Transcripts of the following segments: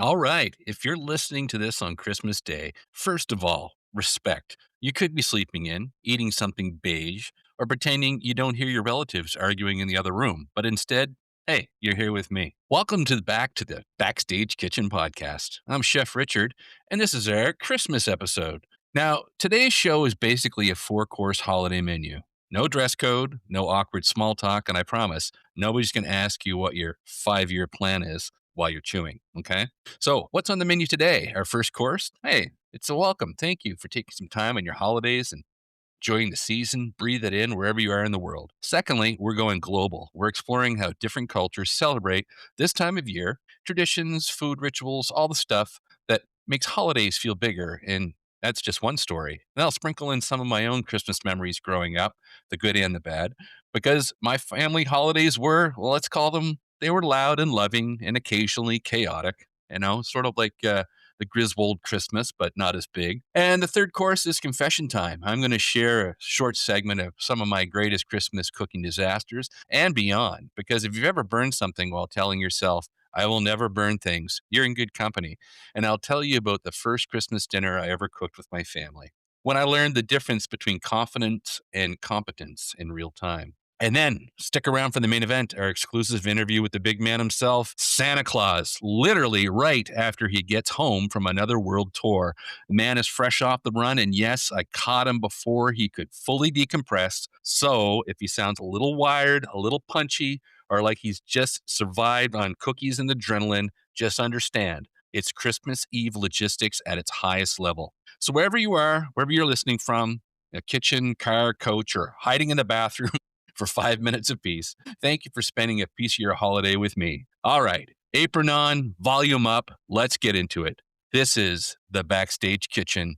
All right. If you're listening to this on Christmas Day, first of all, respect. You could be sleeping in, eating something beige, or pretending you don't hear your relatives arguing in the other room. But instead, hey, you're here with me. Welcome back to the Backstage Kitchen Podcast. I'm Chef Richard, and this is our Christmas episode. Now, today's show is basically a four-course holiday menu. No dress code, no awkward small talk, and I promise nobody's going to ask you what your 5-year plan is while you're chewing. Okay. So, what's on the menu today? Our first course? Hey, it's a welcome. Thank you for taking some time on your holidays and enjoying the season. Breathe it in wherever you are in the world. Secondly, we're going global. We're exploring how different cultures celebrate this time of year, traditions, food rituals, all the stuff that makes holidays feel bigger. And that's just one story. And I'll sprinkle in some of my own Christmas memories growing up, the good and the bad, because my family holidays were, well, let's call them, they were loud and loving and occasionally chaotic, sort of like the Griswold Christmas, but not as big. And the third course is confession time. I'm going to share a short segment of some of my greatest Christmas cooking disasters and beyond, because if you've ever burned something while telling yourself, I will never burn things, you're in good company. And I'll tell you about the first Christmas dinner I ever cooked with my family, when I learned the difference between confidence and competence in real time. And then stick around for the main event, our exclusive interview with the big man himself, Santa Claus, literally right after he gets home from another world tour. The man is fresh off the run, and yes, I caught him before he could fully decompress. So if he sounds a little wired, a little punchy, or like he's just survived on cookies and adrenaline, just understand it's Christmas Eve logistics at its highest level. So wherever you are, wherever you're listening from, a kitchen, car, coach, or hiding in the bathroom, for 5 minutes apiece. Thank you for spending a piece of your holiday with me. All right, apron on, volume up. Let's get into it. This is the Backstage Kitchen.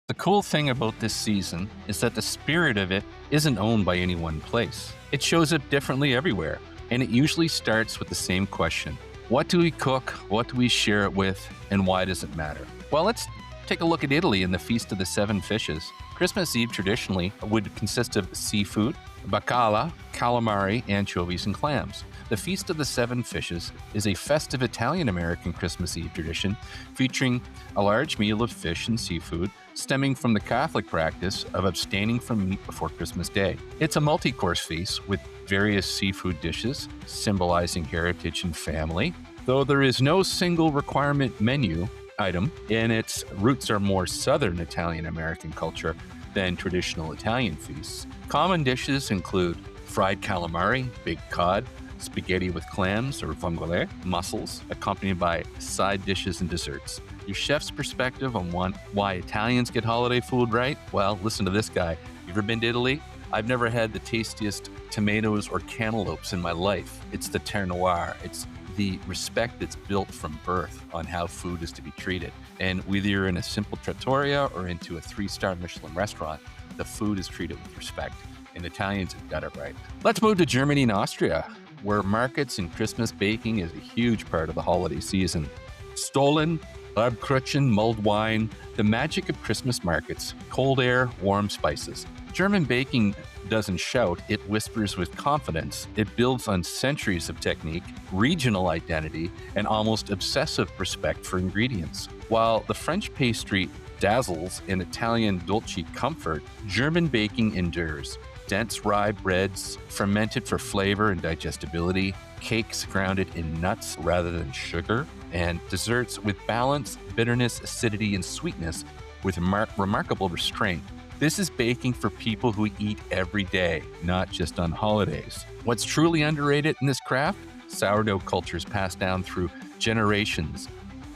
The cool thing about this season is that the spirit of it isn't owned by any one place. It shows up differently everywhere, and it usually starts with the same question. What do we cook? What do we share it with? And why does it matter? Well, let's take a look at Italy and the Feast of the Seven Fishes. Christmas Eve traditionally would consist of seafood, bacala, calamari, anchovies, and clams. The Feast of the Seven Fishes is a festive Italian-American Christmas Eve tradition featuring a large meal of fish and seafood stemming from the Catholic practice of abstaining from meat before Christmas Day. It's a multi-course feast with various seafood dishes symbolizing heritage and family. Though there is no single requirement menu item, and its roots are more southern Italian-American culture than traditional Italian feasts. Common dishes include fried calamari, baked cod, spaghetti with clams or vongole, mussels, accompanied by side dishes and desserts. Your chef's perspective on why Italians get holiday food right? Well, listen to this guy. You ever been to Italy? I've never had the tastiest tomatoes or cantaloupes in my life. It's the terre noire. It's the respect that's built from birth on how food is to be treated. And whether you're in a simple trattoria or into a 3-star Michelin restaurant, the food is treated with respect. And Italians have got it right. Let's move to Germany and Austria, where markets and Christmas baking is a huge part of the holiday season. Stollen, Erbkrutchen, mulled wine, the magic of Christmas markets, cold air, warm spices. German baking doesn't shout, it whispers with confidence. It builds on centuries of technique, regional identity, and almost obsessive respect for ingredients. While the French pastry dazzles in Italian dolce comfort, German baking endures. Dense rye breads, fermented for flavor and digestibility, cakes grounded in nuts rather than sugar, and desserts with balance, bitterness, acidity, and sweetness with remarkable restraint. This is baking for people who eat every day, not just on holidays. What's truly underrated in this craft? Sourdough cultures passed down through generations.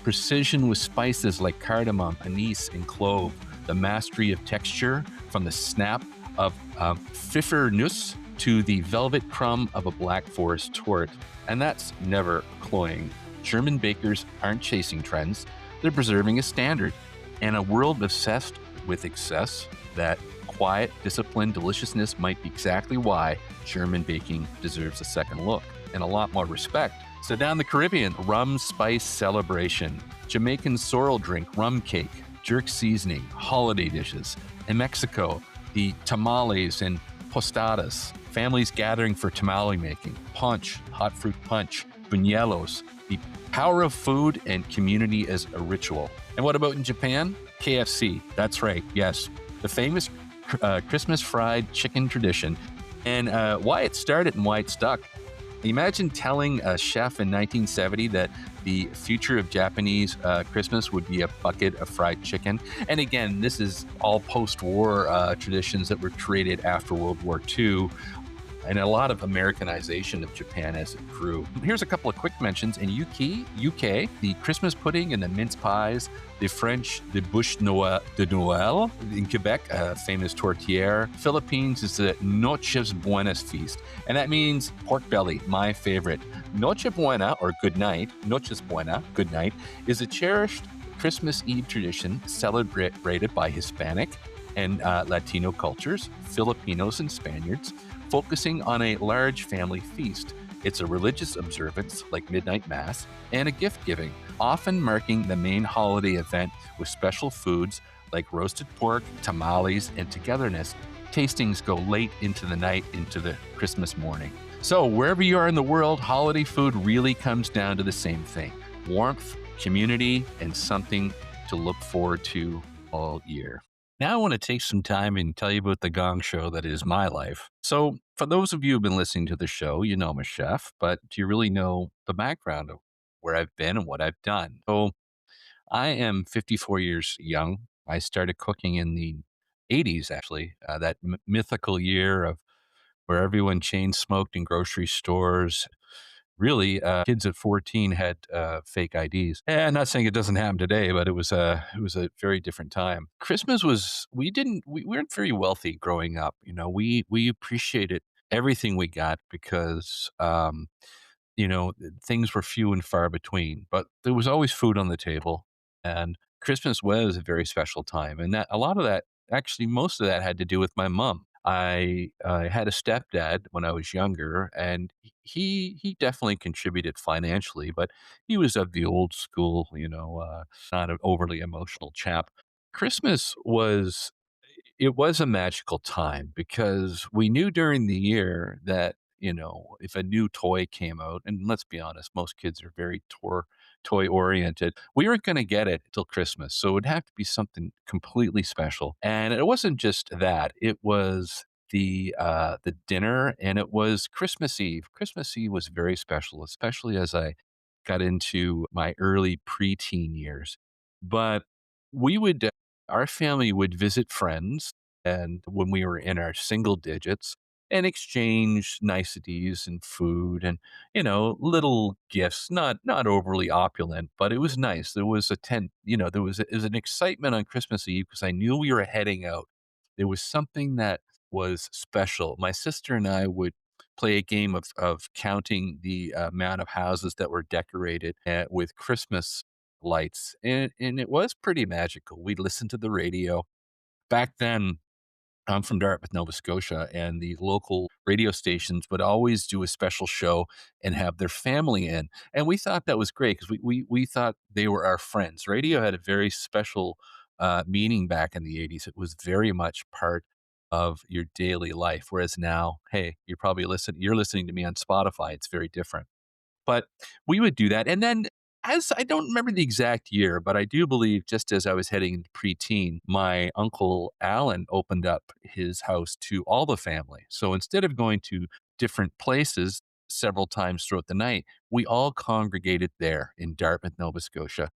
Precision with spices like cardamom, anise, and clove. The mastery of texture from the snap of pfeffernuss to the velvet crumb of a Black Forest torte. And that's never cloying. German bakers aren't chasing trends. They're preserving a standard. And a world obsessed with excess, that quiet, disciplined deliciousness might be exactly why German baking deserves a second look and a lot more respect. So down the Caribbean, rum spice celebration, Jamaican sorrel drink, rum cake, jerk seasoning, holiday dishes. In Mexico, the tamales and postadas, families gathering for tamale making, punch, hot fruit punch, buñuelos, the power of food and community as a ritual. And what about in Japan? KFC. That's right. Yes. The famous Christmas fried chicken tradition and why it started and why it stuck. Imagine telling a chef in 1970 that the future of Japanese Christmas would be a bucket of fried chicken. And again, this is all post war traditions that were created after World War II and a lot of Americanization of Japan as it grew. Here's a couple of quick mentions. In UK, the Christmas pudding and the mince pies, the French, the bûche de Noël. In Quebec, famous tourtière. Philippines is the Noches Buenas feast, and that means pork belly, my favorite. Noche Buena, or good night, Noches Buena, good night, is a cherished Christmas Eve tradition celebrated by Hispanic and Latino cultures, Filipinos and Spaniards, focusing on a large family feast. It's a religious observance like midnight mass and a gift giving, often marking the main holiday event with special foods like roasted pork, tamales, and togetherness. Tastings go late into the night into the Christmas morning. So, wherever you are in the world, holiday food really comes down to the same thing: warmth, community, and something to look forward to all year. Now, I want to take some time and tell you about the gong show that is my life. So, for those of you who've been listening to the show, you know I'm a chef, but do you really know the background of where I've been and what I've done? So, I am 54 years young. I started cooking in the 80s, actually, that mythical year of where everyone chain smoked in grocery stores. Really, kids at 14 had fake IDs. And I'm not saying it doesn't happen today, but it was a very different time. Christmas was we weren't very wealthy growing up. You know, we appreciated everything we got because things were few and far between, but there was always food on the table. And Christmas was a very special time. And that a lot of that, actually, most of that had to do with my mom. I had a stepdad when I was younger, and he definitely contributed financially, but he was of the old school, not an overly emotional chap. Christmas was it was a magical time because we knew during the year that, if a new toy came out, and let's be honest, most kids are very toy oriented, we weren't going to get it till Christmas. So it would have to be something completely special. And it wasn't just that, it was the dinner, and it was Christmas Eve. Christmas Eve was very special, especially as I got into my early preteen years. But we would our family would visit friends, and when we were in our single digits, and exchange niceties and food and, little gifts, not overly opulent, but it was nice. There was there was an excitement on Christmas Eve because I knew we were heading out. There was something that was special. My sister and I would play a game of counting the amount of houses that were decorated with Christmas lights, and it was pretty magical. We'd listen to the radio. Back then, I'm from Dartmouth, Nova Scotia, and the local radio stations would always do a special show and have their family in. And we thought that was great because we thought they were our friends. Radio had a very special meaning back in the 80s. It was very much part of your daily life. Whereas now, hey, you're listening to me on Spotify. It's very different. But we would do that, and then as I don't remember the exact year, but I do believe just as I was heading into preteen, my uncle Alan opened up his house to all the family. So instead of going to different places several times throughout the night, we all congregated there in Dartmouth, Nova Scotia.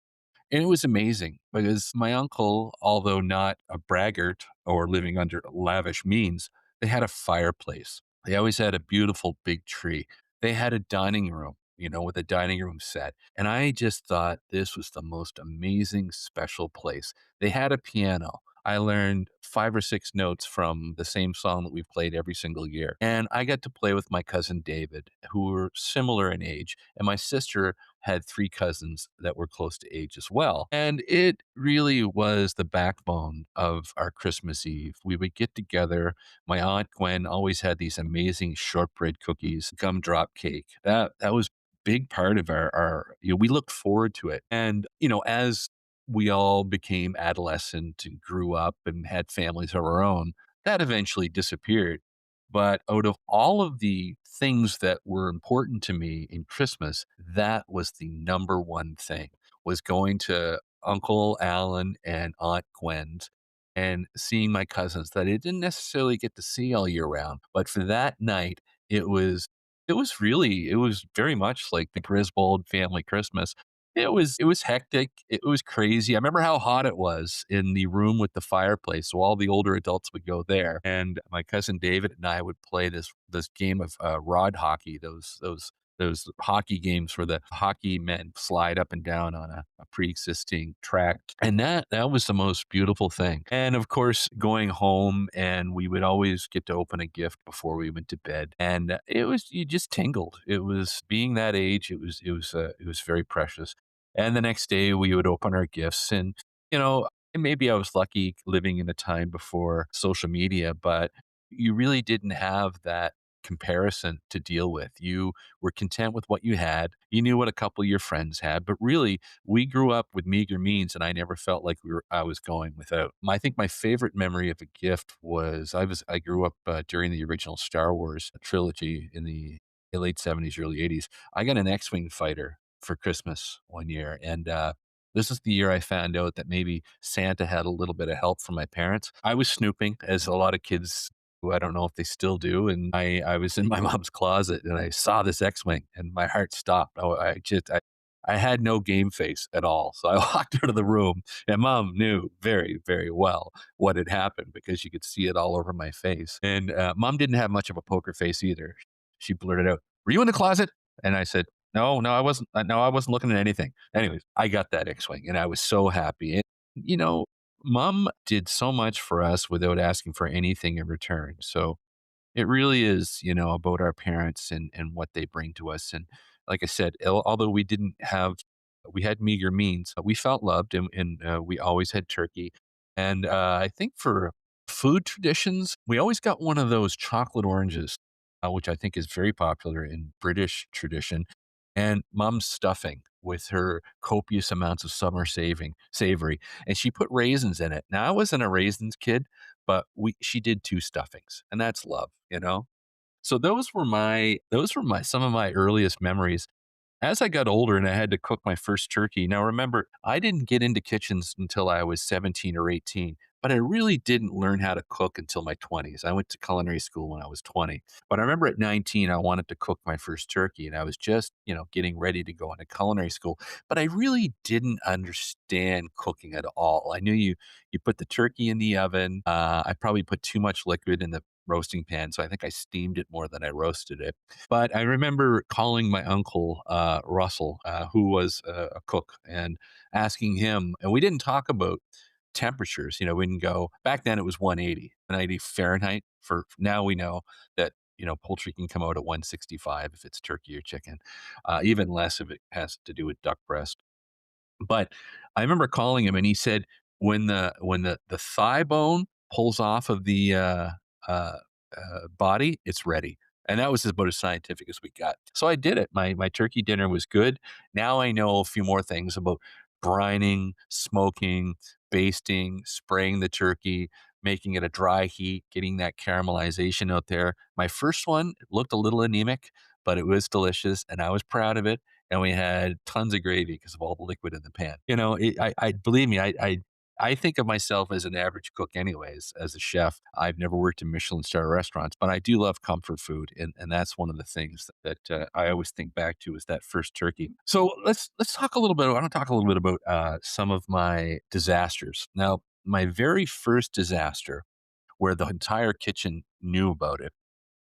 And it was amazing because my uncle, although not a braggart or living under lavish means, they had a fireplace. They always had a beautiful big tree. They had a dining room, with a dining room set. And I just thought this was the most amazing, special place. They had a piano. I learned 5 or 6 notes from the same song that we've played every single year. And I got to play with my cousin David, who were similar in age. And my sister had 3 cousins that were close to age as well. And it really was the backbone of our Christmas Eve. We would get together. My aunt Gwen always had these amazing shortbread cookies, gumdrop cake. That was big part of our we looked forward to it. And, as we all became adolescent and grew up and had families of our own, that eventually disappeared. But out of all of the things that were important to me in Christmas, that was the number one thing, was going to Uncle Alan and Aunt Gwen's and seeing my cousins that I didn't necessarily get to see all year round. But for that night, it was it was very much like the Griswold family Christmas. It was hectic, it was crazy. I remember how hot it was in the room with the fireplace, so all the older adults would go there, and my cousin David and I would play this game of, rod hockey, those hockey games where the hockey men slide up and down on a pre-existing track, and that was the most beautiful thing. And, of course, going home, and we would always get to open a gift before we went to bed, and, it was you just tingled. It was being that age, it was very precious. And the next day, we would open our gifts, and, you know, maybe I was lucky living in a time before social media, but you really didn't have that comparison to deal with. You were content with what you had. You knew what a couple of your friends had, but really, we grew up with meager means, and I never felt like I was going without. I think my favorite memory of a gift was I grew up during the original Star Wars trilogy in the late 70s, early 80s. I got an X-wing fighter for Christmas one year, and this is the year I found out that maybe Santa had a little bit of help from my parents. I was snooping, as a lot of kids who I don't know if they still do, and I was in my mom's closet, and I saw this X-wing, and my heart stopped. I had no game face at all, so I walked out of the room, and mom knew very, very well what had happened because you could see it all over my face. And mom didn't have much of a poker face either. She blurted out, "Were you in the closet?" And I said, "No, no, I wasn't. No, I wasn't looking at anything." Anyways, I got that X-wing, and I was so happy. And you know, mom did so much for us without asking for anything in return. So it really is, about our parents and what they bring to us. And like I said, although we had meager means, we felt loved, and we always had turkey. And I think for food traditions, we always got one of those chocolate oranges, which I think is very popular in British tradition, and mom's stuffing with her copious amounts of summer savory, and she put raisins in it. Now I wasn't a raisins kid, but we she did 2 stuffings, and that's love, you know? So those were my some of my earliest memories. As I got older and I had to cook my first turkey, now remember, I didn't get into kitchens until I was 17 or 18, but I really didn't learn how to cook until my 20s. I went to culinary school when I was 20. But I remember at 19, I wanted to cook my first turkey, and I was just, getting ready to go into culinary school. But I really didn't understand cooking at all. I knew you put the turkey in the oven. I probably put too much liquid in the roasting pan, so I think I steamed it more than I roasted it. But I remember calling my uncle, Russell, who was a cook, and asking him, and we didn't talk about temperatures. We didn't go, back then it was 180 Fahrenheit. For now, we know that, poultry can come out at 165 if it's turkey or chicken, even less if it has to do with duck breast. But I remember calling him, and he said, "When the thigh bone pulls off of the, uh, body, it's ready." And that was about as scientific as we got. So I did it. My turkey dinner was good. Now I know a few more things about brining, smoking, basting, spraying the turkey, making it a dry heat, getting that caramelization out there. My first one looked a little anemic, but it was delicious, and I was proud of it, and we had tons of gravy because of all the liquid in the pan. I believe me, I think of myself as an average cook anyways, as a chef. I've never worked in Michelin star restaurants, but I do love comfort food, and that's one of the things that I always think back to is that first turkey. So let's talk a little bit. I want to talk a little bit about some of my disasters. Now, my very first disaster, where the entire kitchen knew about it,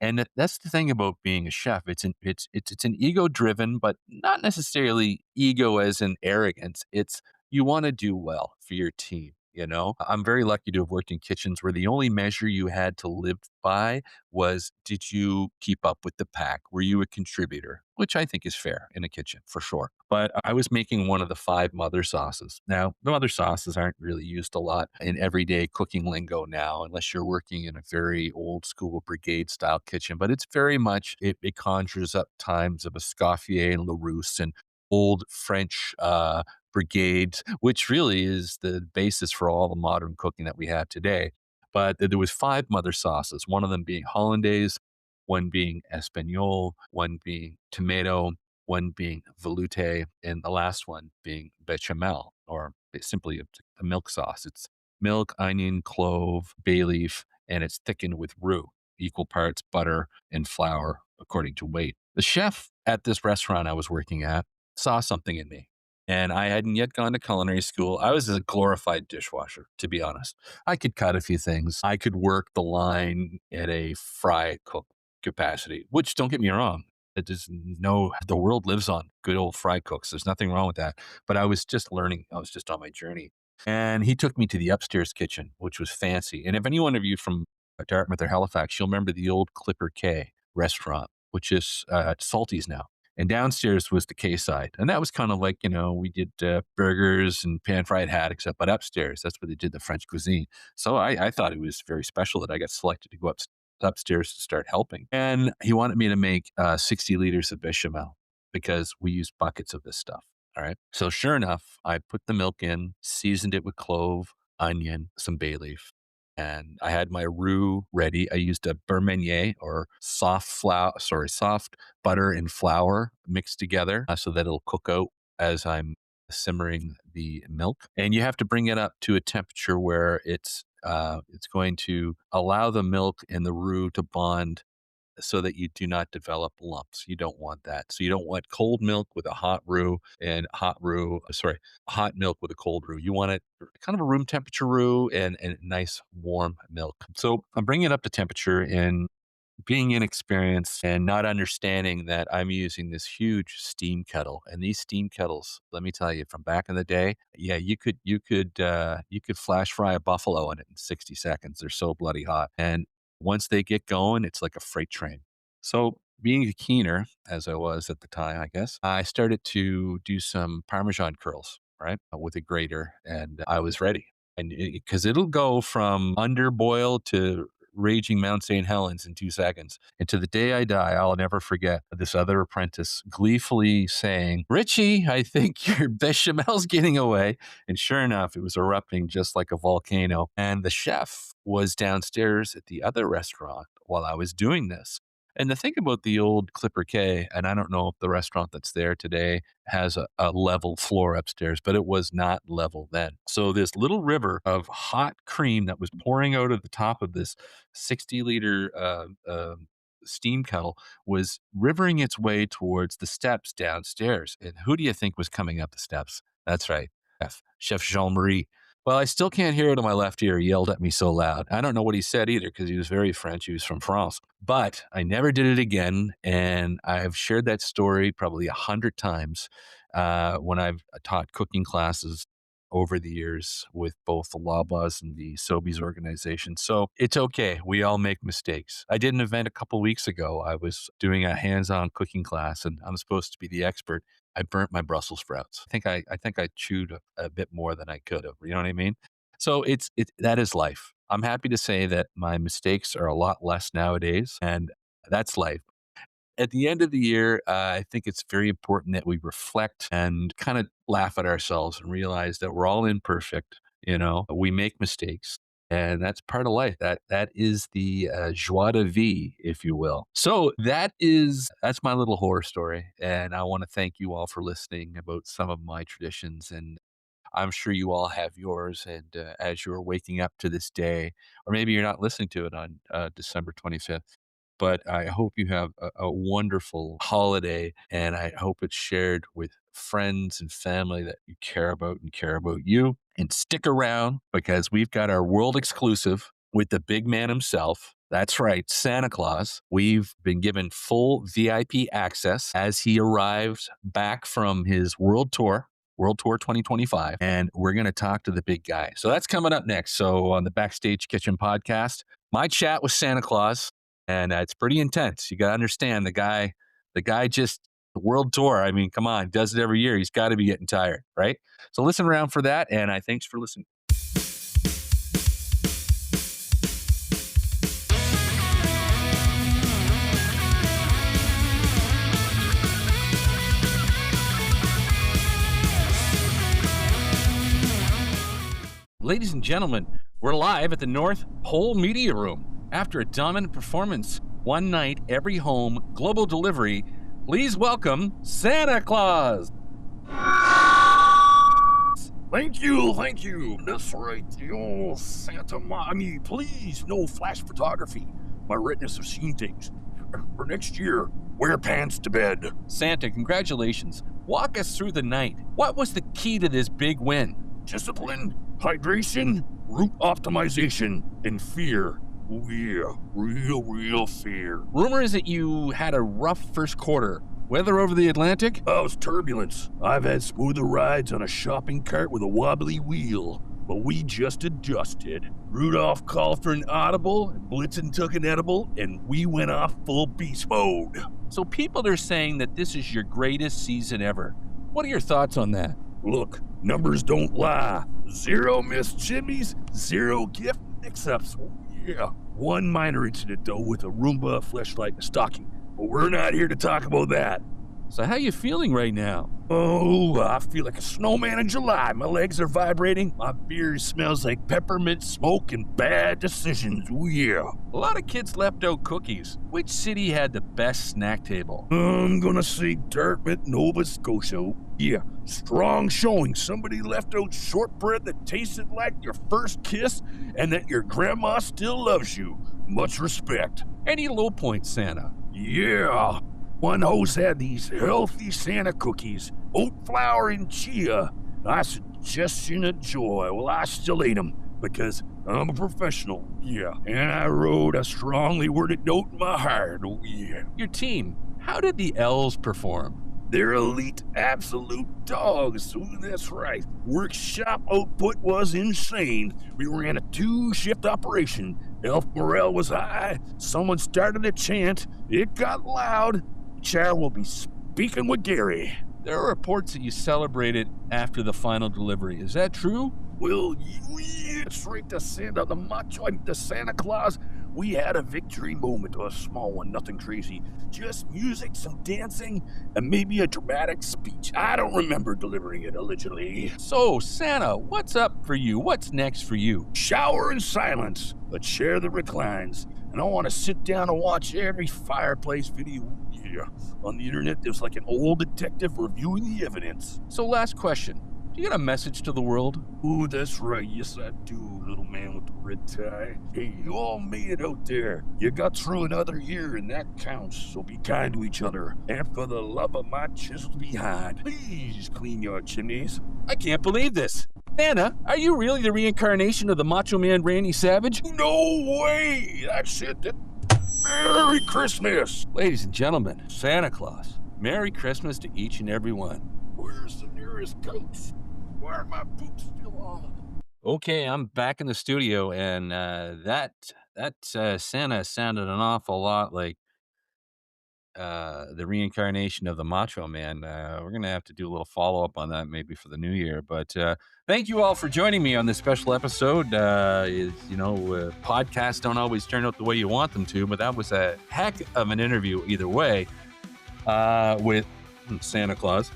and that's the thing about being a chef. It's an ego driven, but not necessarily ego as in arrogance. It's you want to do well for your team. I'm very lucky to have worked in kitchens where the only measure you had to live by was, did you keep up with the pack? Were you a contributor? Which I think is fair in a kitchen for sure. But I was making one of the 5 mother sauces. Now, the mother sauces aren't really used a lot in everyday cooking lingo now, unless you're working in a very old school brigade style kitchen. But it's very much, it conjures up times of Escoffier and Larousse and old French brigade, which really is the basis for all the modern cooking that we have today. But there was 5 mother sauces, one of them being hollandaise, one being espagnole, one being tomato, one being velouté, and the last one being bechamel, or simply a milk sauce. It's milk, onion, clove, bay leaf, and it's thickened with roux, equal parts butter and flour according to weight. The chef at this restaurant I was working at saw something in me. And I hadn't yet gone to culinary school. I was a glorified dishwasher, to be honest. I could cut a few things. I could work the line at a fry cook capacity, which don't get me wrong. It is no, the world lives on good old fry cooks. There's nothing wrong with that. But I was just learning. I was just on my journey. And he took me to the upstairs kitchen, which was fancy. And if any one of you from Dartmouth or Halifax, you'll remember the old Clipper K restaurant, which is Salty's now. And downstairs was the K side. And that was kind of like, we did burgers and pan fried haddocks up, but upstairs, that's where they did the French cuisine. So I thought it was very special that I got selected to go upstairs to start helping. And he wanted me to make 60 liters of bechamel because we use buckets of this stuff. All right. So sure enough, I put the milk in, seasoned it with clove, onion, some bay leaf, and I had my roux ready. I used a beurre meunier, or soft butter and flour mixed together so that it'll cook out as I'm simmering the milk. And you have to bring it up to a temperature where it's going to allow the milk and the roux to bond so that you do not develop lumps. You don't want that. So you don't want cold milk with a hot roux and hot milk with a cold roux. You want it kind of a room temperature roux and nice warm milk. So I'm bringing it up to temperature, and being inexperienced and not understanding that I'm using this huge steam kettle. And these steam kettles, let me tell you, from back in the day, yeah, you could flash fry a buffalo in it in 60 seconds. They're so bloody hot. And once they get going, it's like a freight train. So being a keener, as I was at the time, I guess, I started to do some Parmesan curls, right, with a grater, and I was ready. And because it'll go from underboiled to raging Mount St. Helens in 2 seconds. And to the day I die, I'll never forget this other apprentice gleefully saying, "Richie, I think your bechamel's getting away." And sure enough, it was erupting just like a volcano. And the chef was downstairs at the other restaurant while I was doing this. And the thing about the old Clipper K, and I don't know if the restaurant that's there today has a level floor upstairs, but it was not level then. So this little river of hot cream that was pouring out of the top of this 60-liter steam kettle was rivering its way towards the steps downstairs. And who do you think was coming up the steps? That's right, Chef Jean Marie. Well, I still can't hear it in my left ear. He yelled at me so loud. I don't know what he said either because he was very French. He was from France. But I never did it again. And I've shared that story probably 100 times when I've taught cooking classes over the years with both the Loblaws and the Sobeys organization. So it's okay. We all make mistakes. I did an event a couple weeks ago. I was doing a hands-on cooking class, and I'm supposed to be the expert. I burnt my Brussels sprouts. I think I chewed a bit more than I could have. You know what I mean? So that is life. I'm happy to say that my mistakes are a lot less nowadays, and that's life. At the end of the year, I think it's very important that we reflect and kind of laugh at ourselves and realize that we're all imperfect. We make mistakes, and that's part of life. That is the joie de vie, if you will. So that's my little horror story, and I want to thank you all for listening about some of my traditions. And I'm sure you all have yours. And as you're waking up to this day, or maybe you're not listening to it on December 25th, but I hope you have a wonderful holiday, and I hope it's shared with friends and family that you care about and care about you. And stick around because we've got our world exclusive with the big man himself. That's right, Santa Claus. We've been given full VIP access as he arrives back from his World Tour 2025, and we're going to talk to the big guy. So that's coming up next. So on the Backstage Kitchen podcast, my chat with Santa Claus, and it's pretty intense. You got to understand the guy just the world tour. I mean, come on, does it every year. He's got to be getting tired, right? So listen around for that, and thanks for listening. Ladies and gentlemen, We're live at the North Pole Media Room. After a dominant performance, one night, every home, global delivery, please welcome Santa Claus. Thank you. That's right. Oh, Santa Mommy, please, no flash photography. My retinas have seen things. For next year, wear pants to bed. Santa, congratulations. Walk us through the night. What was the key to this big win? Discipline, hydration, route optimization, and fear. Oh yeah, real fear. Rumor is that you had a rough first quarter. Weather over the Atlantic? Oh, it's turbulence. I've had smoother rides on a shopping cart with a wobbly wheel, but we just adjusted. Rudolph called for an audible, Blitzen took an edible, and we went off full beast mode. So people are saying that this is your greatest season ever. What are your thoughts on that? Look, numbers don't lie. 0 missed chimneys, 0 gift mix-ups. Yeah, one minor incident though with a Roomba, fleshlight, and a stocking. But we're not here to talk about that. So how you feeling right now? Oh, I feel like a snowman in July. My legs are vibrating. My beard smells like peppermint smoke and bad decisions. Oh yeah. A lot of kids left out cookies. Which city had the best snack table? I'm gonna say Dartmouth, Nova Scotia. Yeah, strong showing. Somebody left out shortbread that tasted like your first kiss and that your grandma still loves you. Much respect. Any low points, Santa? Yeah. One host had these healthy Santa cookies, oat flour and chia. I suggestion of joy. Well, I still ate them because I'm a professional. Yeah. And I wrote a strongly worded note in my heart. Oh, yeah. Your team, how did the elves perform? They're elite, absolute dogs. Ooh, that's right. Workshop output was insane. We ran a 2-shift operation. Elf morale was high. Someone started a chant. It got loud. Chair will be speaking with Gary. There are reports that you celebrated after the final delivery. Is that true? Well, it's right to Santa, the Santa Claus. We had a victory moment, a small one, nothing crazy. Just music, some dancing, and maybe a dramatic speech. I don't remember delivering it, allegedly. So, Santa, what's up for you? What's next for you? Shower in silence, a chair that reclines, and I want to sit down and watch every fireplace video. Yeah, on the internet, there's like an old detective reviewing the evidence. So, last question. Do you got a message to the world? Ooh, that's right. Yes, I do, little man with the red tie. Hey, you all made it out there. You got through another year, and that counts. So be kind to each other. And for the love of my chiseled behind, please clean your chimneys. I can't believe this. Santa, are you really the reincarnation of the Macho Man Randy Savage? No way! That's it. Merry Christmas! Ladies and gentlemen, Santa Claus. Merry Christmas to each and every one. Where's the nearest coach? Why are my boots still on? Okay, I'm back in the studio, and that Santa sounded an awful lot like the reincarnation of the Macho Man. We're gonna have to do a little follow up on that maybe for the new year. But thank you all for joining me on this special episode. Podcasts don't always turn out the way you want them to, but that was a heck of an interview either way with Santa Claus.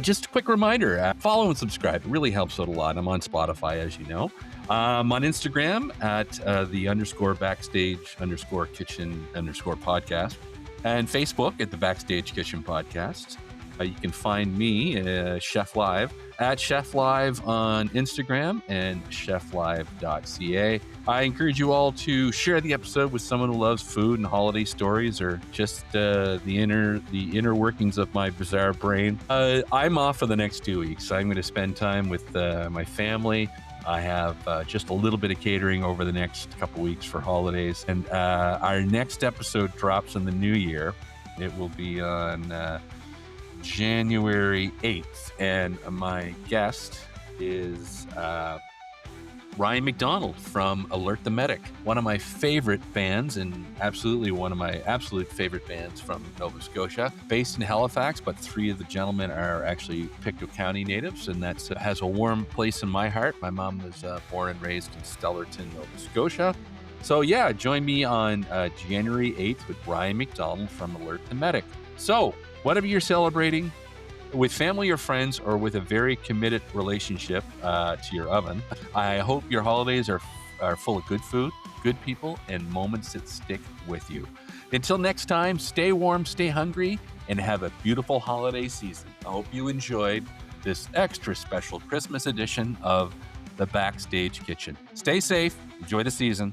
Just a quick reminder, follow and subscribe. It really helps out a lot. I'm on Spotify, as you know. I'm on Instagram at the _backstage_kitchen_podcast. And Facebook at the Backstage Kitchen Podcast. You can find me, Chef Live, at Chef Live on Instagram and cheflive.ca. I encourage you all to share the episode with someone who loves food and holiday stories, or just the inner workings of my bizarre brain. I'm off for the next 2 weeks. I'm going to spend time with my family. I have just a little bit of catering over the next couple weeks for holidays. And our next episode drops in the new year. It will be on January 8th. And my guest is Ryan McDonald from Alert the Medic, one of my favorite bands, and absolutely one of my absolute favorite bands from Nova Scotia, based in Halifax, but 3 of the gentlemen are actually Pictou County natives, and that has a warm place in my heart. My mom was born and raised in Stellarton, Nova Scotia. So yeah, join me on January 8th with Ryan McDonald from Alert the Medic. So whatever you're celebrating, With family or friends, or with a very committed relationship to your oven, I hope your holidays are full of good food, good people, and moments that stick with you. Until next time, stay warm, stay hungry, and have a beautiful holiday season. I hope you enjoyed this extra special Christmas edition of the Backstage Kitchen. Stay safe, enjoy the season.